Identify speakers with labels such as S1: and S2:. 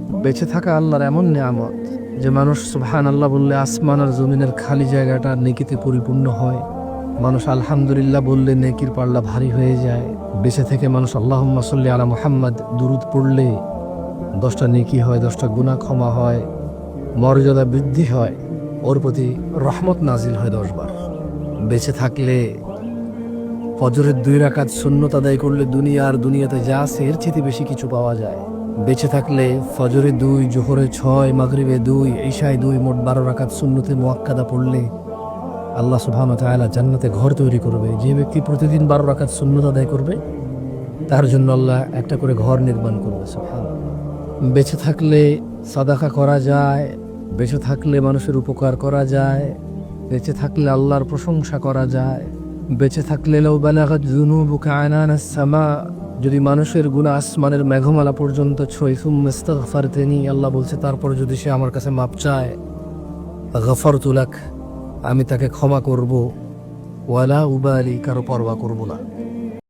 S1: বেঁচে থাকা আল্লাহর এমন নিয়ামত যে মানুষ সুবহানাল্লাহ বললে আসমান আর জমিনের খালি জায়গাটা নেকিতে পরিপূর্ণ হয়। মানুষ আলহামদুলিল্লাহ বললে নেকির পাল্লা ভারী হয়ে যায়। বেঁচে থেকে মানুষ আল্লাহুম্মা সাল্লি আলা মুহাম্মাদ দুরুদ পড়লে 10টা নেকি হয়, 10টা গুনাহ ক্ষমা হয়, মর্যাদা বৃদ্ধি হয়, ওর প্রতি রহমত নাজিল হয় 10 বার। বেঁচে থাকলে ফজরের 2 রাকাত সুন্নত আদায় করলে দুনিয়াতে যা আছে এর চেয়ে বেশি কিছু পাওয়া যায়। বেঁচে থাকলে ফজরে 2, জোহরে 6, মাগরিবে 2, ইশায় 2, মোট 12 রাকাত সুন্নতে মুআক্কাদা পড়লে আল্লাহ সুবহানাহু ওয়া তাআলা জান্নাতে ঘর তৈরি করবে। যে ব্যক্তি প্রতিদিন 12 রাকাত সুন্নত আদায় করবে তার জন্য আল্লাহ একটা করে ঘর নির্মাণ করবে। সুবহানাল্লাহ। বেঁচে থাকলে সাদাকা করা যায়, বেঁচে থাকলে মানুষের উপকার করা যায়, বেঁচে থাকলে আল্লাহর প্রশংসা করা যায়, বেঁচে থাকলে লাউ বালাগাত যুনুবুকা আনানাস সামা, যদি মানুষের গুনাহ আসমানের মেঘমালা পর্যন্ত ছয়, সুম্মা ইস্তাগফারতানি, আল্লাহ বলছে তারপর যদি সে আমার কাছে মাপ চায়, গফারতু লাক, আমি তাকে ক্ষমা করব, ওয়ালা উবালি, কারো পরোয়া করব না।